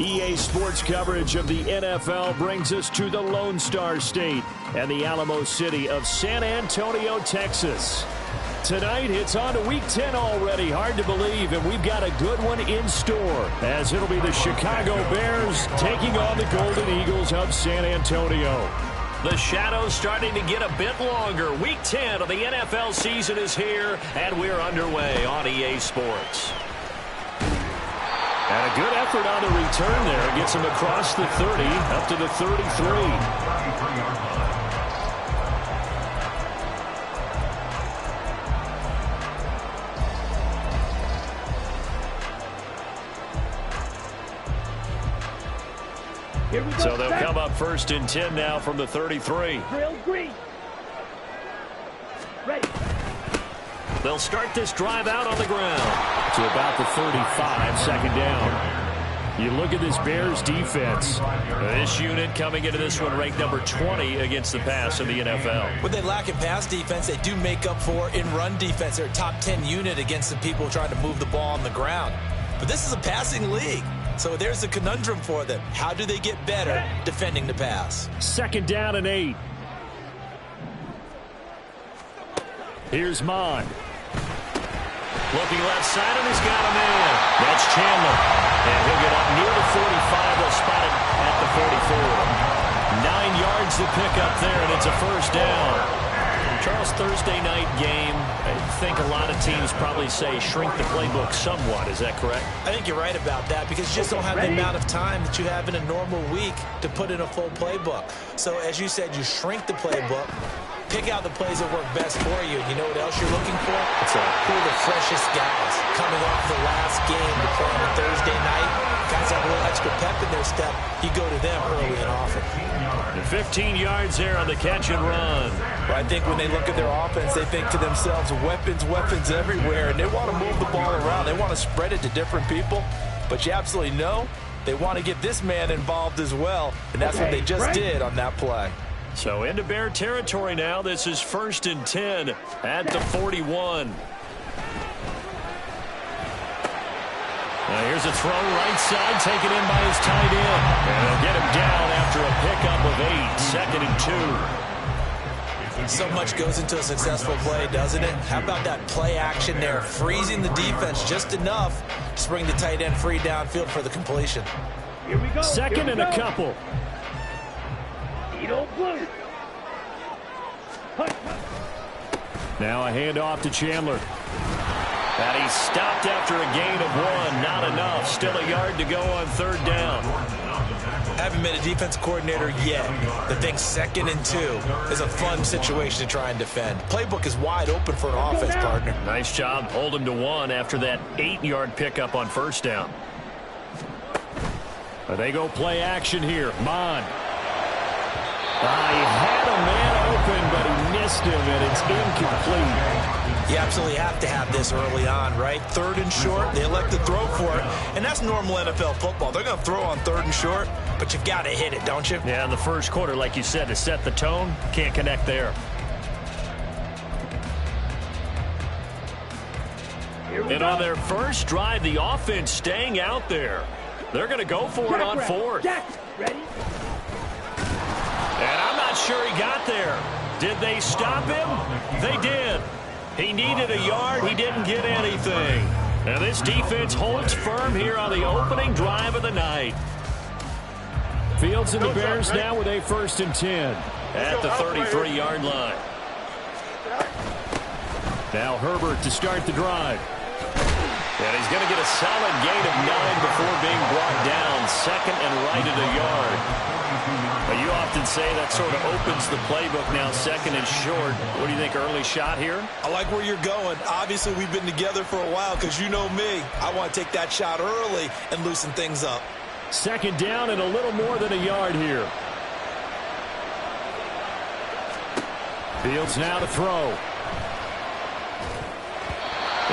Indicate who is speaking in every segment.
Speaker 1: EA Sports coverage of the NFL brings us to the Lone Star State and the Alamo City of San Antonio, Texas. Tonight, it's on to Week 10 already. Hard to believe, and we've got a good one in store, as it'll be the Chicago Bears taking on the Golden Eagles of San Antonio. The shadows starting to get a bit longer. Week 10 of the NFL season is here, and we're underway on EA Sports. And a good effort on the return there. Gets him across the 30, up to the 33. So they'll come up first and 10 now from the 33.
Speaker 2: Ready.
Speaker 1: They'll start this drive out on the ground to about the 35, second down. You look at this Bears defense. This unit coming into this one ranked number 20 against the pass in the NFL.
Speaker 3: What they lack in pass defense, they do make up for in run defense. They're a top 10 unit against the people trying to move the ball on the ground. But this is a passing league. So there's a conundrum for them. How do they get better defending the pass?
Speaker 1: Second down and 8. Here's Mon. Looking left side, and he's got a man. That's Chandler. And he'll get up near the 45. They'll spot it at the 44. 9 yards to pick up there, and it's a first down. Charles, Thursday night game, I think a lot of teams probably say shrink the playbook somewhat. Is that correct?
Speaker 3: I think you're right about that because you just don't have the amount of time that you have in a normal week to put in a full playbook. So as you said, you shrink the playbook, pick out the plays that work best for you. You know what else you're looking for? Who are the freshest guys coming off the last game to play on a Thursday night? Guys have a little extra pep in their step. You go to them early and often.
Speaker 1: And 15 yards there on the catch and run.
Speaker 3: Well, I think when they look at their offense, they think to themselves, weapons everywhere, and they want to move the ball around. They want to spread it to different people, but you absolutely know they want to get this man involved as well, and that's what they just did on that play.
Speaker 1: So into Bear territory now. This is first and 10 at the 41. Now here's a throw right side, taken in by his tight end. And they'll get him down after a pickup of 8, second and 2.
Speaker 3: So much goes into a successful play, doesn't it? How about that play action there, freezing the defense just enough to bring the tight end free downfield for the completion.
Speaker 2: Here we go.
Speaker 1: Second and a couple. Now a handoff to Chandler. And he's stopped after a gain of 1. Not enough. Still a yard to go on third down.
Speaker 3: Haven't been a defense coordinator yet that thinks second and 2 is a fun situation to try and defend. Playbook is wide open for an offense, partner.
Speaker 1: Nice job. Hold him to 1 after that 8-yard pickup on first down. They go play action here. Mon. He had a man open, but he missed him, and it's incomplete.
Speaker 3: You absolutely have to have this early on, right? Third and short, they elect to throw for it, and that's normal NFL football. They're going to throw on third and short, but you've got to hit it, don't you?
Speaker 1: Yeah, in the first quarter, like you said, to set the tone, can't connect there. And on their first drive, the offense staying out there. They're going to go for it on fourth.
Speaker 2: Ready?
Speaker 1: And I'm not sure he got there. Did they stop him? They did. He needed a yard. He didn't get anything. Now this defense holds firm here on the opening drive of the night. Fields and the Bears now with a first and 10 at the 33-yard line. Now Herbert to start the drive. And he's going to get a solid gain of 9 before being brought down. Second and right at a yard. But you often say that sort of opens the playbook now, second and short. What do you think, early shot here?
Speaker 3: I like where you're going. Obviously, we've been together for a while because you know me. I want to take that shot early and loosen things up.
Speaker 1: Second down and a little more than a yard here. Fields now to throw.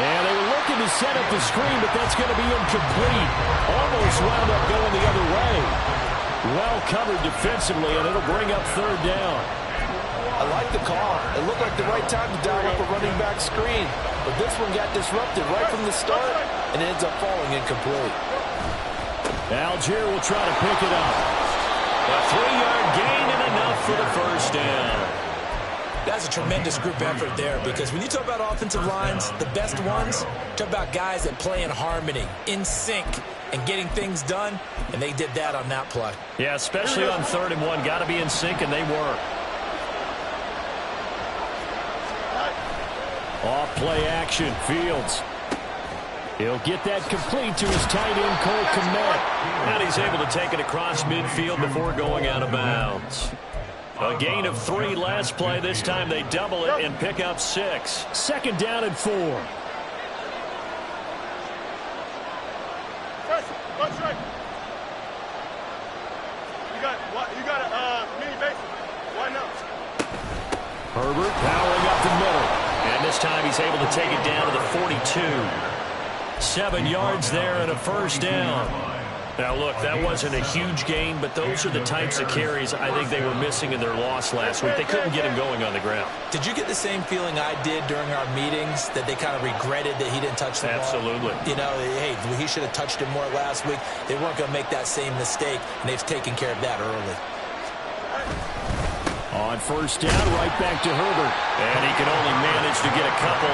Speaker 1: And they were looking to set up the screen, but that's going to be incomplete. Almost wound up going the other way. Well covered defensively, and it'll bring up third down.
Speaker 4: I like the call. It looked like the right time to dial up a running back screen. But this one got disrupted right from the start and ends up falling incomplete.
Speaker 1: Algier will try to pick it up. A 3-yard gain and enough for the first down.
Speaker 3: That's a tremendous group effort there, because when you talk about offensive lines, the best ones, talk about guys that play in harmony, in sync, and getting things done, and they did that on that play.
Speaker 1: Yeah, especially on 3rd and 1. Got to be in sync, and they were. Off play action, Fields. He'll get that complete to his tight end, Cole Kmet. And he's able to take it across midfield before going out of bounds. A gain of 3 last play. This time they double it and pick up 6. 2nd down and 4.
Speaker 2: What's right? You got a mini base. Why not?
Speaker 1: Herbert powering up the middle. And this time he's able to take it down to the 42. 7 yards there and a first down. Now, look, that wasn't a huge gain, but those are the types of carries I think they were missing in their loss last week. They couldn't get him going on the ground.
Speaker 3: Did you get the same feeling I did during our meetings, that they kind of regretted that he didn't touch the ball?
Speaker 1: Absolutely.
Speaker 3: You know, hey, he should have touched it more last week. They weren't going to make that same mistake, and they've taken care of that early.
Speaker 1: On first down, right back to Herbert. And he can only manage to get a couple.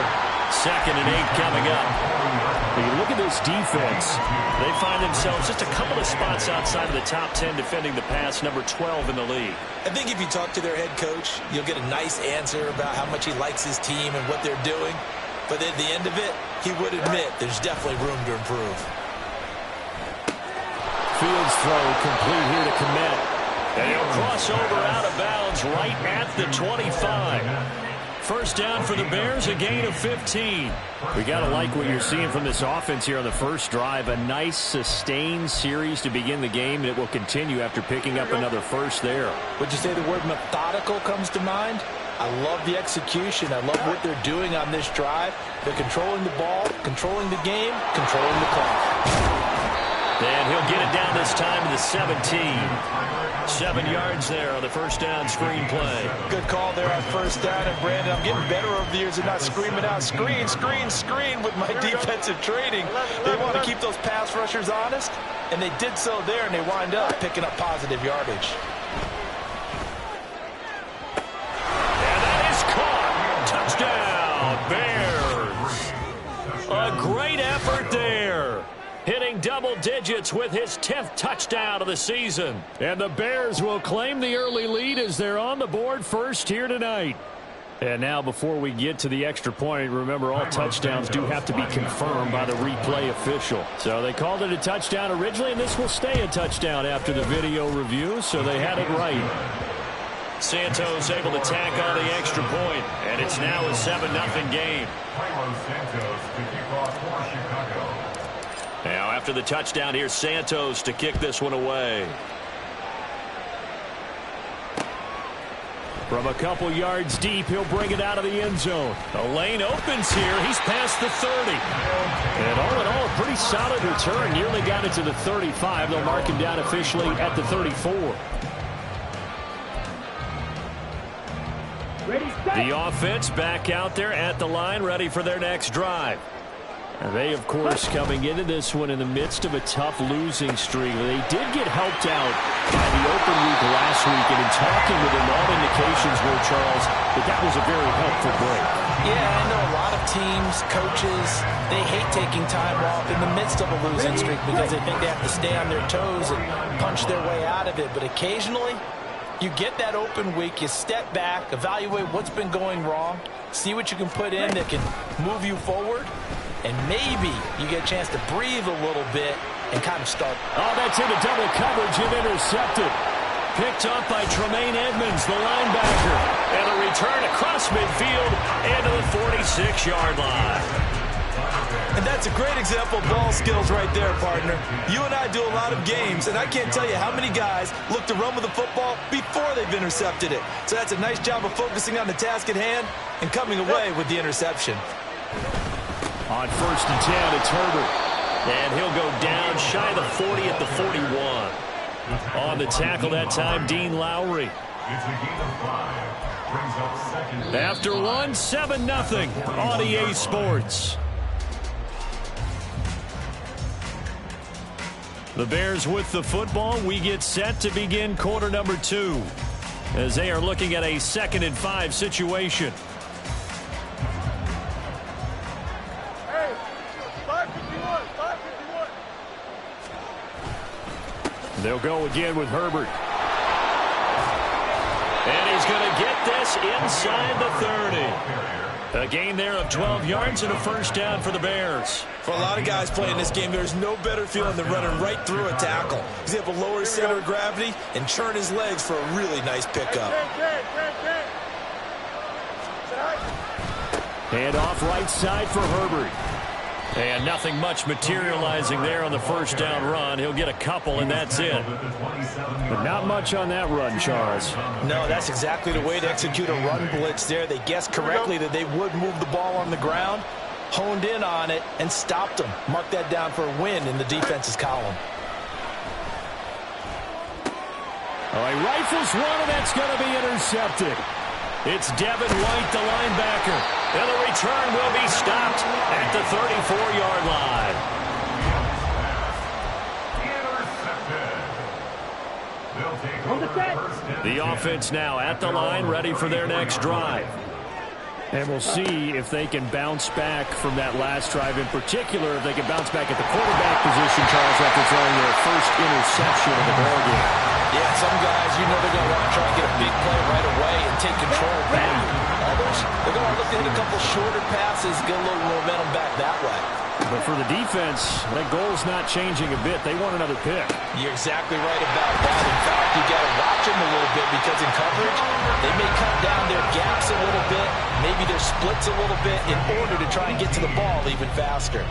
Speaker 1: 2nd and 8 coming up. When you look at this defense, they find themselves just a couple of spots outside of the top 10 defending the pass, number 12 in the league.
Speaker 3: I think if you talk to their head coach, you'll get a nice answer about how much he likes his team and what they're doing. But at the end of it, he would admit there's definitely room to improve.
Speaker 1: Fields throw complete here to Kmet. And he'll cross over out of bounds right at the 25. First down for the Bears, a gain of 15. We got to like what you're seeing from this offense here on the first drive. A nice, sustained series to begin the game, and it will continue after picking up another first there.
Speaker 3: Would you say the word methodical comes to mind? I love the execution. I love what they're doing on this drive. They're controlling the ball, controlling the game, controlling the clock.
Speaker 1: And he'll get it down this time to the 17. 7 yards there on the first down screen play.
Speaker 3: Good call there on first down. And Brandon, I'm getting better over the years of not screaming out screen, screen, screen with my defensive training. They want to keep those pass rushers honest, and they did so there, and they wind up picking up positive yardage.
Speaker 1: And that is caught. Touchdown, Bears. A great effort there. Hitting double digits with his 10th touchdown of the season. And the Bears will claim the early lead as they're on the board first here tonight. And now before we get to the extra point, remember all touchdowns do have to be confirmed by the replay official. So they called it a touchdown originally, and this will stay a touchdown after the video review, so they had it right. Santos able to tack on the extra point, and it's now a 7-0 game. Now, after the touchdown, here's Santos to kick this one away. From a couple yards deep, he'll bring it out of the end zone. The lane opens here. He's past the 30. And all in all, a pretty solid return. Nearly got it to the 35. They'll mark him down officially at the 34. The offense back out there at the line, ready for their next drive. And they, of course, coming into this one in the midst of a tough losing streak. They did get helped out by the open week last week, and in talking with them, all indications were, Charles, that was a very helpful break.
Speaker 3: Yeah, I know a lot of teams, coaches, they hate taking time off in the midst of a losing streak because they think they have to stay on their toes and punch their way out of it. But occasionally, you get that open week, you step back, evaluate what's been going wrong, see what you can put in that can move you forward, and maybe you get a chance to breathe a little bit and kind of start.
Speaker 1: Oh, that's into double coverage and intercepted. Picked up by Tremaine Edmonds, the linebacker. And a return across midfield into the 46-yard line.
Speaker 3: And that's a great example of ball skills right there, partner. You and I do a lot of games, and I can't tell you how many guys look to run with the football before they've intercepted it. So that's a nice job of focusing on the task at hand and coming away with the interception.
Speaker 1: On 1st and 10, it's Herbert. And he'll go down shy of the 40 at the 41. On the tackle that time, Dean Lowry. After one, 7-0 on EA Sports. The Bears with the football. We get set to begin quarter number 2 as they are looking at a 2nd and 5 situation.
Speaker 2: Hey, 551.
Speaker 1: They'll go again with Herbert. And he's going to get this inside the 30. A gain there of 12 yards and a first down for the Bears.
Speaker 3: For a lot of guys playing this game, there's no better feeling than running right through a tackle. He's able to lower his center of gravity and churn his legs for a really nice pickup.
Speaker 1: Hand off right side for Herbert. And nothing much materializing there on the first down run. He'll get a couple, and that's it. But not much on that run, Charles.
Speaker 3: No, that's exactly the way to execute a run blitz there. They guessed correctly that they would move the ball on the ground, honed in on it, and stopped them. Mark that down for a win in the defense's column.
Speaker 1: Oh, he rifles one, and that's going to be intercepted. It's Devin White, the linebacker. And the return will be stopped at the 34-yard line. The offense now at the line, ready for their next drive. And we'll see if they can bounce back from that last drive. In particular, if they can bounce back at the quarterback position, Charles, after throwing their first interception of the ball game.
Speaker 3: Yeah, some guys, you know they're going to want to try and get a big play right away and take control of value. Others, they're going to look to hit a couple shorter passes, get a little momentum back that way.
Speaker 1: But for the defense, that goal's not changing a bit. They want another pick.
Speaker 3: You're exactly right about that. In fact, you got to watch them a little bit because in coverage, they may cut down their gaps a little bit, maybe their splits a little bit in order to try and get to the ball even faster.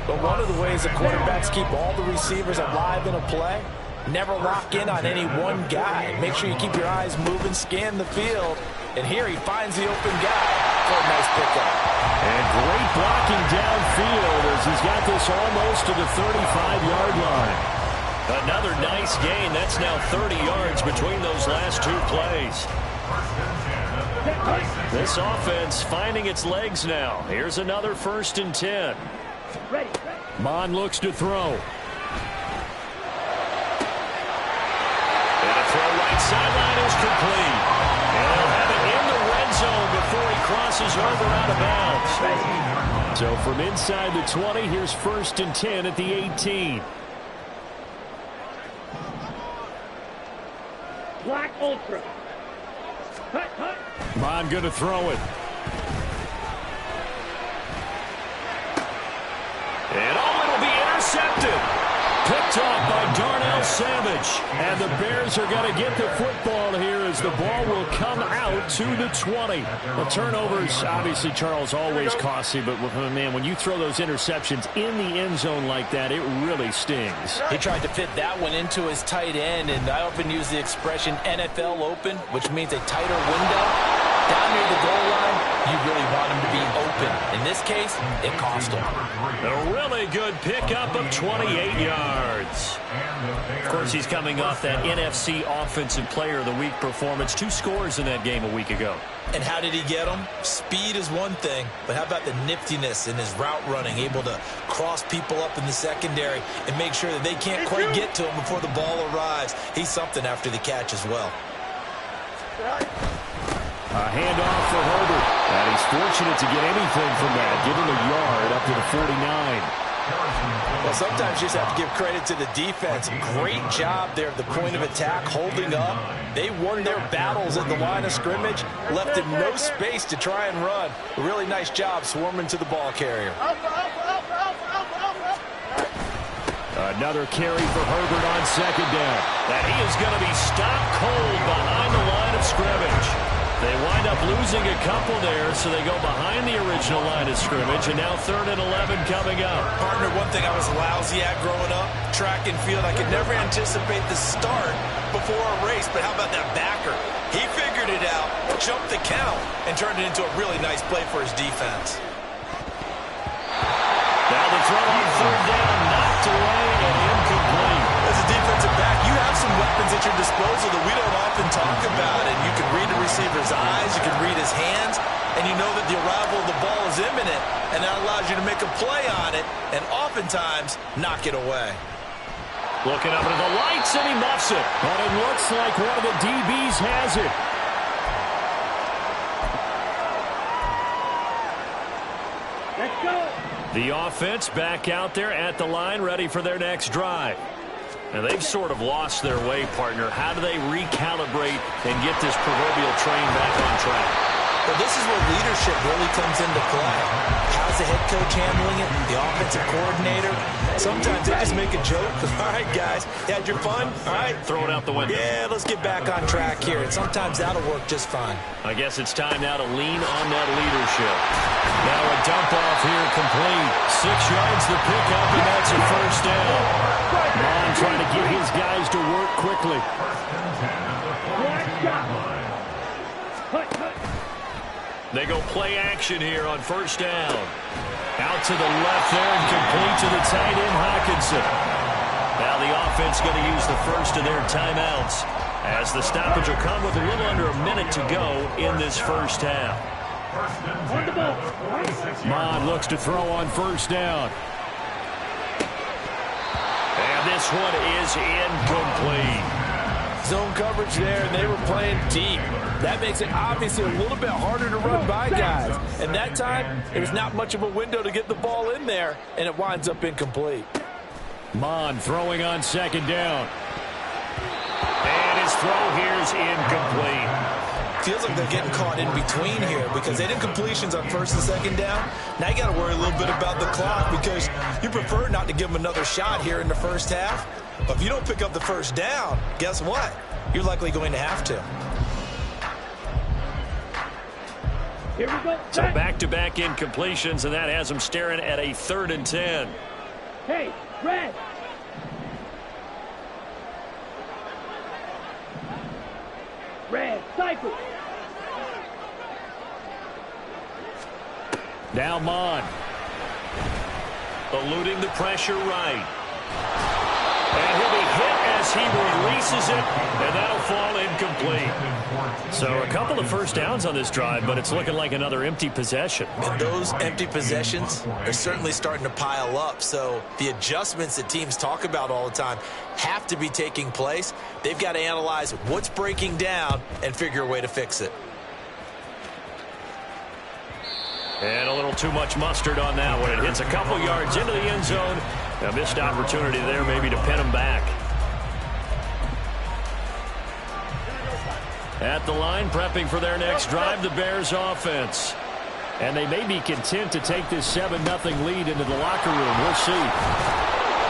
Speaker 3: But one of the ways the quarterbacks keep all the receivers alive in a play, never lock in on any one guy. Make sure you keep your eyes moving, scan the field. And here he finds the open guy for a nice pickup.
Speaker 1: And great blocking downfield as he's got this almost to the 35-yard line. Another nice gain. That's now 30 yards between those last two plays. This offense finding its legs now. Here's another 1st and 10. Mon looks to throw. And a throw right sideline is complete. And they'll have it in the red zone before he crosses over out of bounds. So from inside the 20, here's 1st and 10 at the 18.
Speaker 5: Black Ultra. Hut, hut.
Speaker 1: Mon going to throw it. And it'll be intercepted. Picked off by Darnell Savage. And the Bears are going to get the football here as the ball will come out to the 20. The turnovers, obviously, Charles, always costly. But, man, when you throw those interceptions in the end zone like that, it really stings.
Speaker 3: He tried to fit that one into his tight end, and I often use the expression NFL open, which means a tighter window. Down near the goal line, you really want him to be open. In this case, it cost him.
Speaker 1: A really good pickup of 28 yards. Of course, he's coming off that NFC Offensive Player of the Week performance. 2 scores in that game a week ago.
Speaker 3: And how did he get them? Speed is one thing, but how about the niftiness in his route running, able to cross people up in the secondary and make sure that they can't quite get to him before the ball arrives. He's something after the catch as well.
Speaker 1: A handoff for Herbert. And he's fortunate to get anything from that. Give him a yard up to the 49.
Speaker 3: Well, sometimes you just have to give credit to the defense. Great job there at the point of attack, holding up. They won their battles at the line of scrimmage, left him no space to try and run. A really nice job swarming to the ball carrier.
Speaker 1: Another carry for Herbert on 2nd down. And he is going to be stopped cold behind the line of scrimmage. They wind up losing a couple there, so they go behind the original line of scrimmage, and now 3rd and 11 coming up.
Speaker 3: Partner, one thing I was lousy at growing up, track and field, I could never anticipate the start before a race, but how about that backer? He figured it out, jumped the count, and turned it into a really nice play for his defense.
Speaker 1: Now the throw on 3rd down, knocked away and incomplete.
Speaker 3: As a defensive back, you have some weapons at your disposal that we don't often talk about, and you can read the receiver's eyes, you can read his hands, and you know that the arrival of the ball is imminent, and that allows you to make a play on it and oftentimes knock it away.
Speaker 1: Looking up into the lights, and he muffs it. But it looks like one of the DBs has it.
Speaker 5: Let's go.
Speaker 1: The offense back out there at the line, ready for their next drive. And they've sort of lost their way, partner. How do they recalibrate and get this proverbial train back on track?
Speaker 3: Well, this is where leadership really comes into play. How's the head coach handling it? The offensive coordinator? Sometimes they just make a joke. All right, guys, you had your fun? All right.
Speaker 1: Throw it out the window.
Speaker 3: Yeah, let's get back on track here. And sometimes that'll work just fine.
Speaker 1: I guess it's time now to lean on that leadership. Now a dump off here complete. 6 yards the pickup, and that's a first down. Mon trying to get his guys to work quickly. They go play action here on first down. Out to the left there and complete to the tight end, Hawkinson. Now the offense going to use the first of their timeouts as the stoppage will come with a little under a minute to go in this first half. Mon looks to throw on first down. And this one is incomplete.
Speaker 4: Zone coverage there, and they were playing deep. That makes it obviously a little bit harder to run by guys. And that time, there's not much of a window to get the ball in there, and it winds up incomplete.
Speaker 1: Mon throwing on second down. And his throw here's incomplete.
Speaker 3: Feels like they're getting caught in between here because they did completions on first and second down. Now you got to worry a little bit about the clock because you prefer not to give them another shot here in the first half. But if you don't pick up the first down, guess what? You're likely going to have to.
Speaker 5: Here we go.
Speaker 1: So back-to-back incompletions, and that has them staring at a 3rd and 10.
Speaker 5: Hey, Red. Red, cycle.
Speaker 1: Now Mon. Eluding the pressure right. And he'll be hit as he releases it, and that'll fall incomplete. So a couple of first downs on this drive, but it's looking like another empty possession.
Speaker 3: And those empty possessions are certainly starting to pile up. So the adjustments that teams talk about all the time have to be taking place. They've got to analyze what's breaking down and figure a way to fix it.
Speaker 1: And a little too much mustard on that one. It hits a couple yards into the end zone. A missed opportunity there maybe to pin him back. At the line, prepping for their next drive, the Bears offense. And they may be content to take this 7-0 lead into the locker room. We'll see.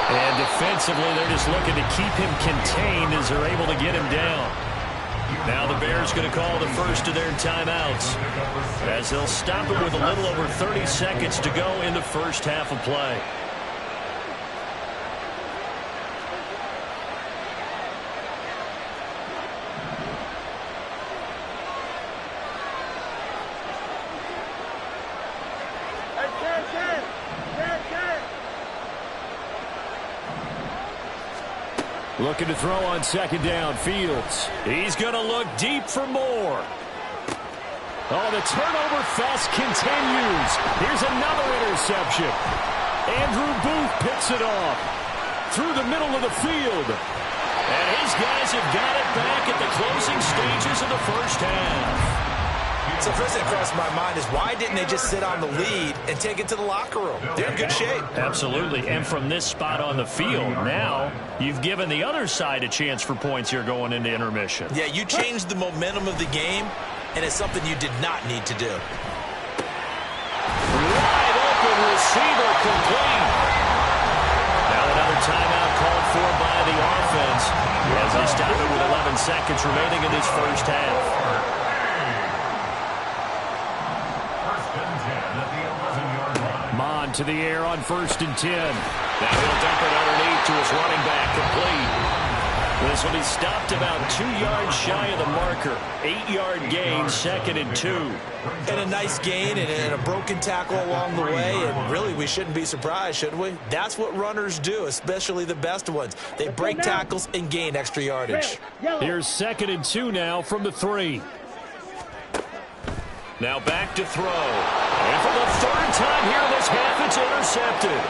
Speaker 1: And defensively, they're just looking to keep him contained as they're able to get him down. Now the Bears going to call the first of their timeouts as they'll stop it with a little over 30 seconds to go in the first half of play. Looking to throw on second down, Fields. He's going to look deep for more. Oh, the turnover fest continues. Here's another interception. Andrew Booth picks it off through the middle of the field. And his guys have got it back at the closing stages of the first half.
Speaker 3: So first thing that crossed my mind is why didn't they just sit on the lead and take it to the locker room? They're in good shape.
Speaker 1: Absolutely. And from this spot on the field, now you've given the other side a chance for points here going into intermission.
Speaker 3: Yeah, you changed the momentum of the game, and it's something you did not need to do.
Speaker 1: Wide open receiver complete. Now another timeout called for by the offense as they stop it with 11 seconds remaining in this first half. Mon to the air on 1st and 10. Now he'll dump it underneath to his running back, complete. This will be stopped about 2 yards shy of the marker. 8-yard gain, 2nd and 2.
Speaker 3: And a nice gain and a broken tackle along the way. And really, we shouldn't be surprised, should we? That's what runners do, especially the best ones. They break tackles and gain extra yardage.
Speaker 1: Here's 2nd and 2 now from the 3. Now back to throw. And for the third time here in this half, it's intercepted.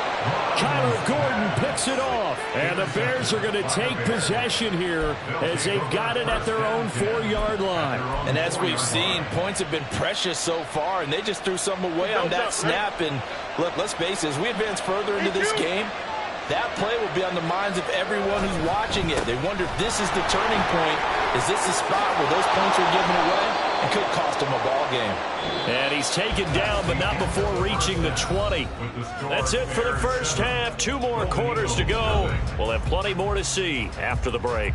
Speaker 1: Kyler Gordon picks it off. And the Bears are going to take possession here as they've got it at their own 4-yard line.
Speaker 4: And as we've seen, points have been precious so far, and they just threw some away on that snap. And look, let's face it, as we advance further into this game, that play will be on the minds of everyone who's watching it. They wonder if this is the turning point. Is this the spot where those points are given away? It could cost him a ball game.
Speaker 1: And he's taken down, but not before reaching the 20. That's it for the first half. 2 more quarters to go. We'll have plenty more to see after the break.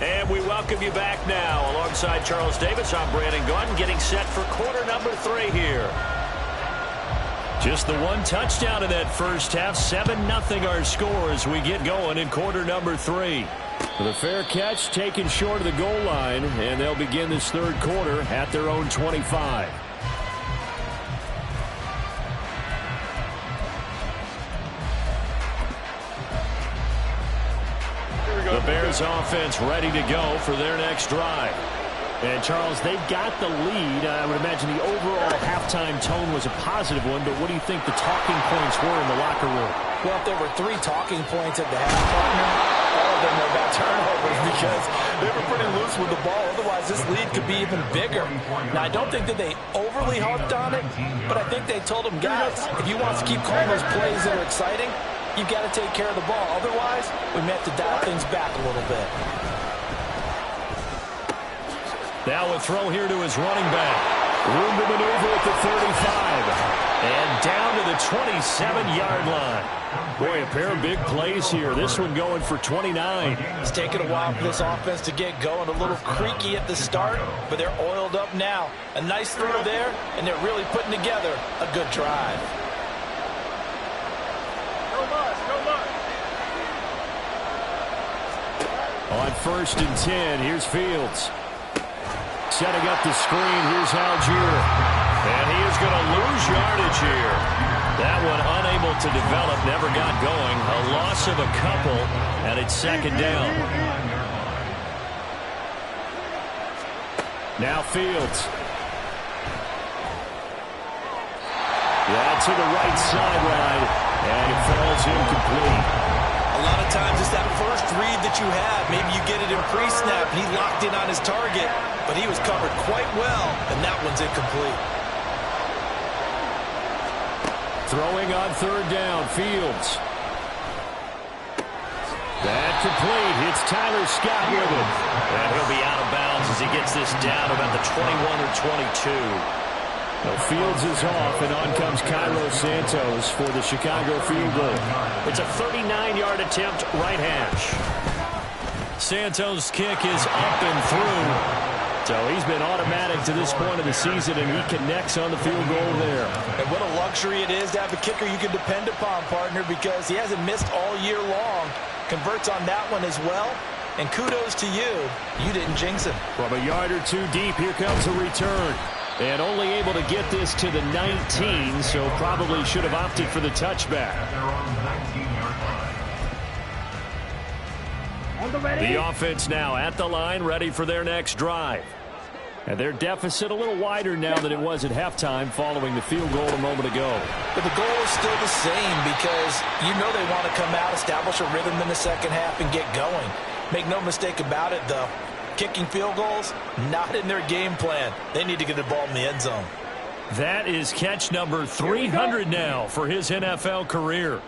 Speaker 1: And we welcome you back now. Alongside Charles Davis, I'm Brandon Gaudin, getting set for quarter number 3 here. Just the one touchdown in that first half. 7-0 our score as we get going in quarter number 3. With a fair catch taken short of the goal line, and they'll begin this third quarter at their own 25. The Bears offense ready to go for their next drive. And, Charles, they've got the lead. I would imagine the overall halftime tone was a positive one, but what do you think the talking points were in the locker room?
Speaker 3: Well, if there were 3 talking points at the half, partner, all of them were about turnovers because they were pretty loose with the ball. Otherwise, this lead could be even bigger. Now, I don't think that they overly harped on it, but I think they told them, guys, if you want to keep calling those plays that are exciting, you've got to take care of the ball. Otherwise, we may have to dial things back a little bit.
Speaker 1: Now a throw here to his running back. Room to maneuver at the 35. And down to the 27-yard line. Boy, a pair of big plays here. This one going for 29.
Speaker 3: It's taken a while for this offense to get going. A little creaky at the start, but they're oiled up now. A nice throw there, and they're really putting together a good drive.
Speaker 1: On 1st and 10, here's Fields. Setting up the screen, here's Algier. And he is going to lose yardage here. That one unable to develop, never got going. A loss of a couple, and it's 2nd down. Now Fields. Yeah, to the right sideline, and it falls incomplete.
Speaker 3: A lot of times it's that first read that you have. Maybe you get it in pre-snap, and he locked in on his target, but he was covered quite well, and that one's incomplete.
Speaker 1: Throwing on 3rd down, Fields. That complete. It's Tyler Scott with it. And he'll be out of bounds as he gets this down about the 21 or 22. Well, Fields is off, and on comes Cairo Santos for the Chicago field goal. It's a 39-yard attempt, right hash. Santos' kick is up and through. So he's been automatic to this point of the season, and he connects on the field goal there.
Speaker 3: And what a luxury it is to have a kicker you can depend upon, partner, because he hasn't missed all year long. Converts on that one as well. And kudos to you. You didn't jinx him.
Speaker 1: From a yard or 2 deep, here comes a return. And only able to get this to the 19, so probably should have opted for the touchback. The offense now at the line, ready for their next drive. And their deficit a little wider now than it was at halftime following the field goal a moment ago.
Speaker 3: But the goal is still the same because you know they want to come out, establish a rhythm in the second half, and get going. Make no mistake about it, though. Kicking field goals, not in their game plan. They need to get the ball in the end zone.
Speaker 1: That is catch number 300 now for his NFL career.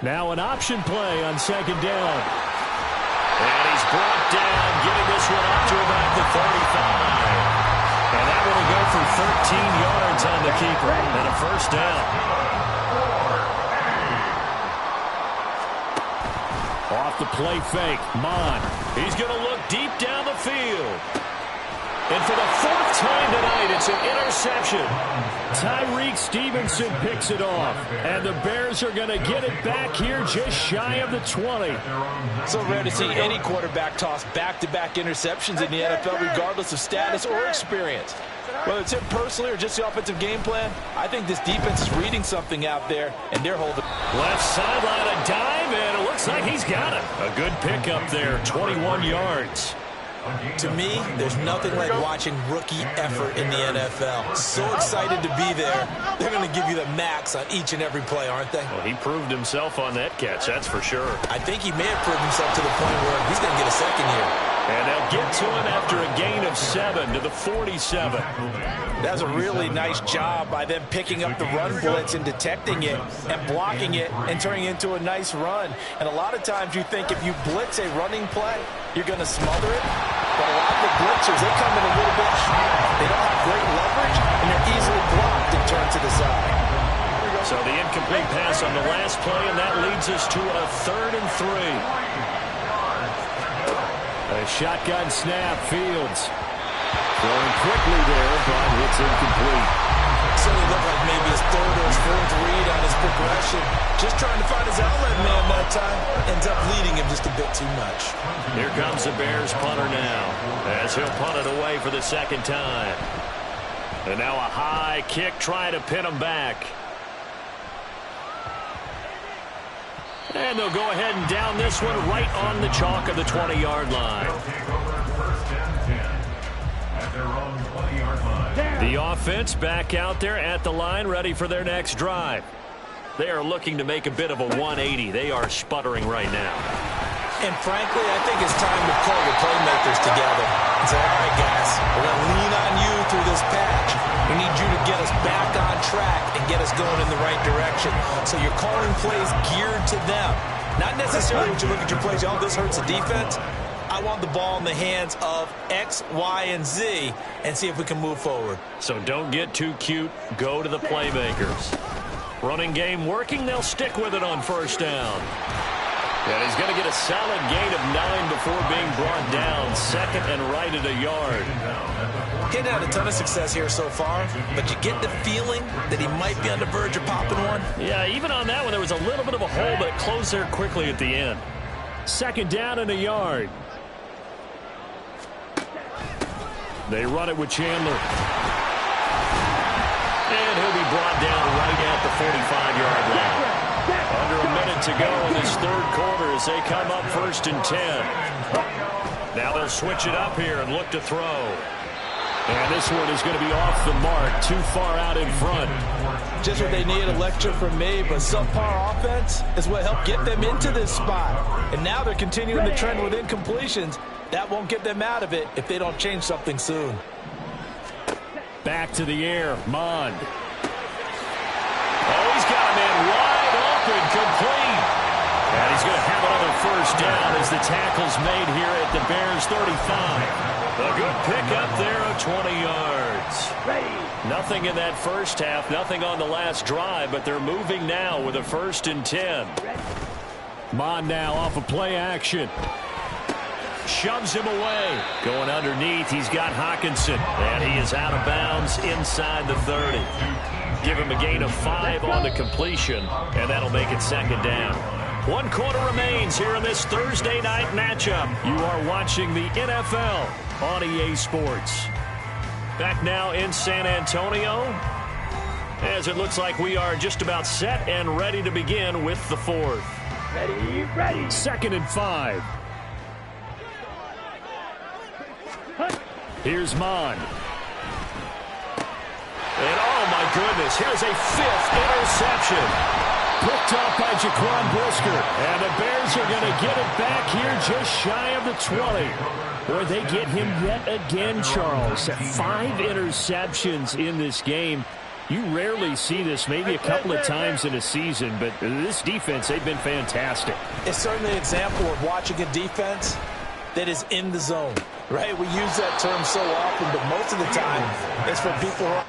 Speaker 1: Now an option play on 2nd down. And he's brought down, getting this one up to about the 35. And that one will go for 13 yards on the keeper and a 1st down. Off the play fake, Mon. He's going to look deep down the field. And for the fourth time tonight, it's an interception. Tyreek Stevenson picks it off. And the Bears are going to get it back here just shy of the 20.
Speaker 4: So rare to see any quarterback toss back-to-back interceptions in the NFL, regardless of status or experience. Whether it's him personally or just the offensive game plan, I think this defense is reading something out there, and they're holding.
Speaker 1: Left sideline, a dive, and it looks like he's got it. A good pickup there, 21 yards.
Speaker 3: To me, there's nothing like watching rookie effort in the NFL. So excited to be there. They're going to give you the max on each and every play, aren't they?
Speaker 1: Well, he proved himself on that catch, that's for sure.
Speaker 3: I think he may have proved himself to the point where he's going to get a second year.
Speaker 1: And they'll get to him after a gain of 7 to the 47.
Speaker 4: That's a really nice job by them picking up the run blitz and detecting it and blocking it and turning it into a nice run. And a lot of times you think if you blitz a running play, you're going to smother it. But a lot of the blitzers, they come in a little bit high. They don't have great leverage, and they're easily blocked and turned to the side.
Speaker 1: So the incomplete pass on the last play, and that leads us to a 3rd and 3. A shotgun snap, Fields. Throwing quickly there, but it's incomplete.
Speaker 3: Certainly looked like maybe his 3rd or his 4th read on his progression. Just trying to find his outlet man that time. Ends up leading him just a bit too much.
Speaker 1: Here comes the Bears punter now, as he'll punt it away for the 2nd time. And now a high kick trying to pin him back. And they'll go ahead and down this one right on the chalk of the 20-yard line. The offense back out there at the line, ready for their next drive. They are looking to make a bit of a 180. They are sputtering right now.
Speaker 3: And frankly, I think it's time to pull your playmakers together and say, all right, guys, we're going to lean on you through this patch. We need you to get us back on track and get us going in the right direction. So you're calling plays geared to them. Not necessarily when you look at your plays, oh, this hurts the defense. I want the ball in the hands of X, Y, and Z and see if we can move forward.
Speaker 1: So don't get too cute. Go to the playmakers. Running game working. They'll stick with it on 1st down. And he's going to get a solid gain of 9 before being brought down. 2nd and right at a yard.
Speaker 3: He hadn't had a ton of success here so far, but you get the feeling that he might be on the verge of popping one.
Speaker 1: Yeah, even on that one, there was a little bit of a hole, but it closed there quickly at the end. 2nd down and a yard. They run it with Chandler. And he'll be brought down right at the 45-yard line. Under a minute to go in this 3rd quarter as they come up 1st and 10. Now they'll switch it up here and look to throw. And this one is going to be off the mark, too far out in front.
Speaker 4: Just what they need, a lecture from me, but subpar offense is what helped get them into this spot. And now they're continuing the trend with incompletions. That won't get them out of it if they don't change something soon.
Speaker 1: Back to the air, Mond. Oh, he's got a man wide open, complete. And he's going to have another 1st down as the tackle's made here at the Bears' 35. A good pickup there of 20 yards. Nothing in that 1st half, nothing on the last drive, but they're moving now with a 1st and 10. Mond now off of play action. Shoves him away. Going underneath, he's got Hockenson. And he is out of bounds inside the 30. Give him a gain of 5 on the completion, and that'll make it 2nd down. 1 quarter remains here in this Thursday night matchup. You are watching the NFL on EA Sports. Back now in San Antonio, as it looks like we are just about set and ready to begin with the 4th.
Speaker 5: Ready.
Speaker 1: 2nd and 5. Here's Mond. And oh my goodness, here's a 5th interception. Picked off by Jaquan Brisker. And the Bears are going to get it back here just shy of the 20. Boy, they get him yet again, Charles. 5 interceptions in this game. You rarely see this, maybe a couple of times in a season, but this defense, they've been fantastic.
Speaker 3: It's certainly an example of watching a defense that is in the zone, right? We use that term so often, but most of the time it's for people who are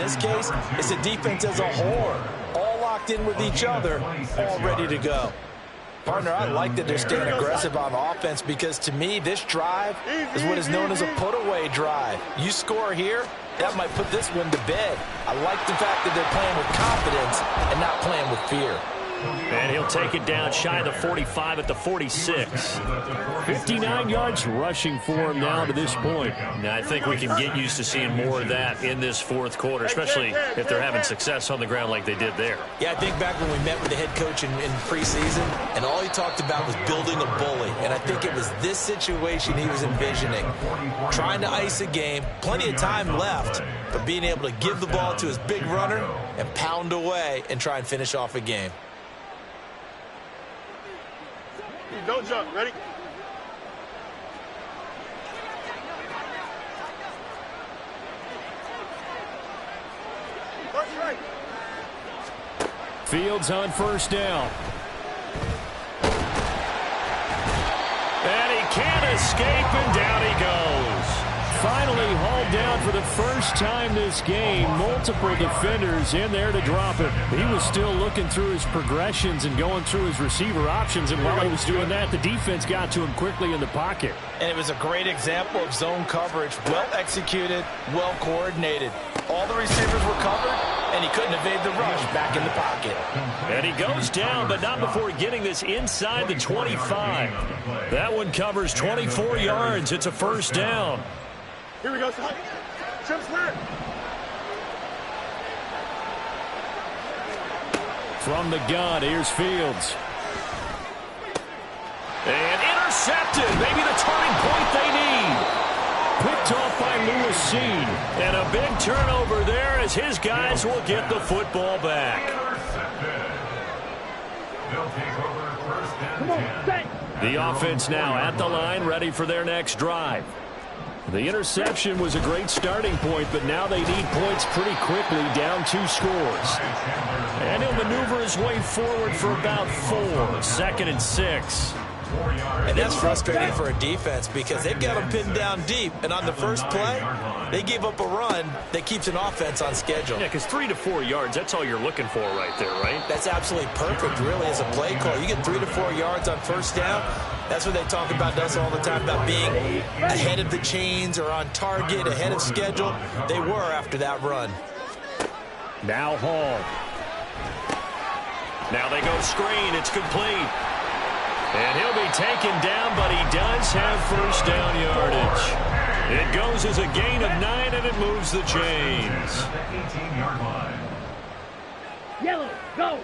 Speaker 3: this case, it's the defense as a whole, all locked in with each other, all ready to go. Partner, I like that they're staying aggressive on offense because, to me, this drive is what is known as a put-away drive. You score here, that might put this one to bed. I like the fact that they're playing with confidence and not playing with fear.
Speaker 1: And he'll take it down shy of the 45 at the 46. 59 yards rushing for him now to this point.
Speaker 6: Now, I think we can get used to seeing more of that in this fourth quarter, especially if they're having success on the ground like they did there.
Speaker 3: Yeah, I think back when we met with the head coach in preseason, and all he talked about was building a bully. And I think it was this situation he was envisioning. Trying to ice a game, plenty of time left, but being able to give the ball to his big runner and pound away and try and finish off a game.
Speaker 2: Don't jump. Ready? Right.
Speaker 1: Fields on first down. And he can't escape, and down he goes. Finally hauled down for the first time this game. Multiple defenders in there to drop him. He was still looking through his progressions and going through his receiver options, and while he was doing that, the defense got to him quickly in the pocket.
Speaker 4: And it was a great example of zone coverage. Well executed, well coordinated. All the receivers were covered, and he couldn't evade the rush back in the pocket.
Speaker 1: And he goes down, but not before getting this inside the 25. That one covers 24 yards. It's a first down.
Speaker 2: Here we go, son. Jump clear.
Speaker 1: From the gun, here's Fields. And intercepted. Maybe the turning point they need. Picked off by Lewis Seed. And a big turnover there as his guys will get the football back.
Speaker 5: Come on, set.
Speaker 1: The offense now at the line, ready for their next drive. The interception was a great starting point, but now they need points pretty quickly, down 2 scores. And he'll maneuver his way forward for about 4, 2nd and 6.
Speaker 3: And that's frustrating for a defense because they've got them pinned down deep, and on the first play, they gave up a run that keeps an offense on schedule.
Speaker 6: Yeah, because 3 to 4 yards, that's all you're looking for right there, right?
Speaker 3: That's absolutely perfect, really, as a play call. You get 3 to 4 yards on first down. That's what they talk about us all the time, about being ahead of the chains or on target, ahead of schedule. They were after that run.
Speaker 1: Now Hall.
Speaker 6: Now they go screen. It's complete.
Speaker 1: And he'll be taken down, but he does have first down yardage. It goes as a gain of 9, and it moves the chains.
Speaker 5: Yellow, go.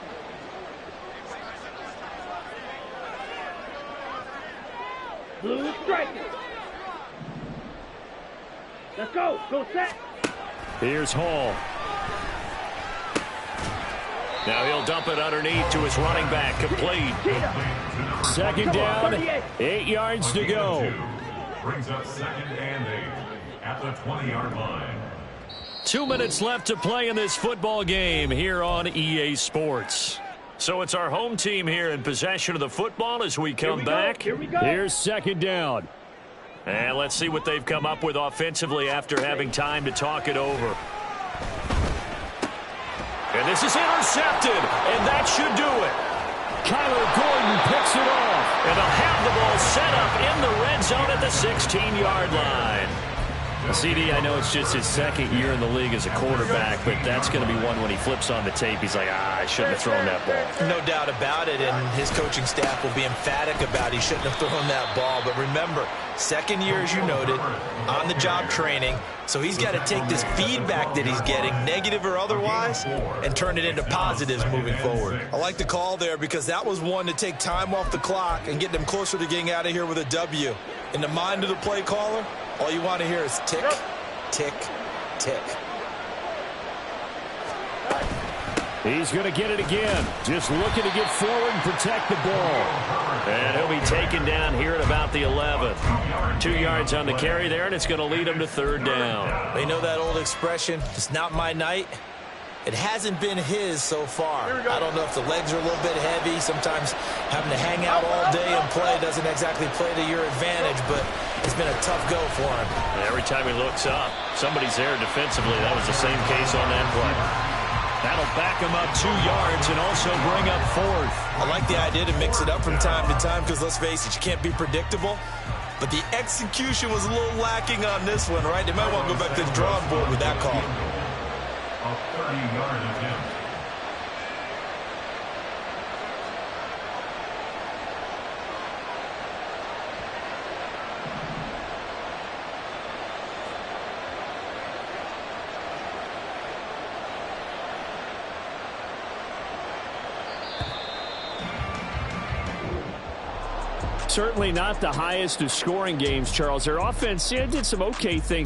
Speaker 5: Blue striker. Let's go. Go set.
Speaker 1: Here's Hall. Now he'll dump it underneath to his running back. Complete. Second down, 8 yards to go.
Speaker 7: Brings up 2nd and 8 at the 20-yard line.
Speaker 1: 2 minutes left to play in this football game here on EA Sports. So it's our home team here in possession of the football as we come back.
Speaker 5: Here we go.
Speaker 1: Here's second down. And let's see what they've come up with offensively after having time to talk it over. And this is intercepted, and that should do it. Kyler Gordon picks it off, and they'll have the ball set up in the red zone at the 16-yard line. CD, I know it's just his 2nd year in the league as a quarterback, but that's going to be one when he flips on the tape, he's like, I shouldn't have thrown that ball.
Speaker 3: No doubt about it, and his coaching staff will be emphatic about he shouldn't have thrown that ball. But remember, 2nd year, as you noted, on-the-job training, so he's got to take this feedback that he's getting, negative or otherwise, and turn it into positives moving forward. I like the call there because that was one to take time off the clock and get them closer to getting out of here with a W. In the mind of the play caller, all you want to hear is tick, tick, tick.
Speaker 1: He's going to get it again. Just looking to get forward and protect the ball. And he'll be taken down here at about the 11. 2 yards on the carry there, and it's going to lead him to 3rd down.
Speaker 3: They know that old expression, it's not my night. It hasn't been his so far. I don't know if the legs are a little bit heavy. Sometimes having to hang out all day and play doesn't exactly play to your advantage, but it's been a tough go for him.
Speaker 1: And every time he looks up, somebody's there defensively. That was the same case on that play. That'll back him up 2 yards and also bring up 4th.
Speaker 3: I like the idea to mix it up from time to time because, let's face it, you can't be predictable. But the execution was a little lacking on this one, right? They might want to go back to the drawing board with that call.
Speaker 7: A 30-yard attempt.
Speaker 1: Certainly not the highest of scoring games, Charles. Their offense did some okay things.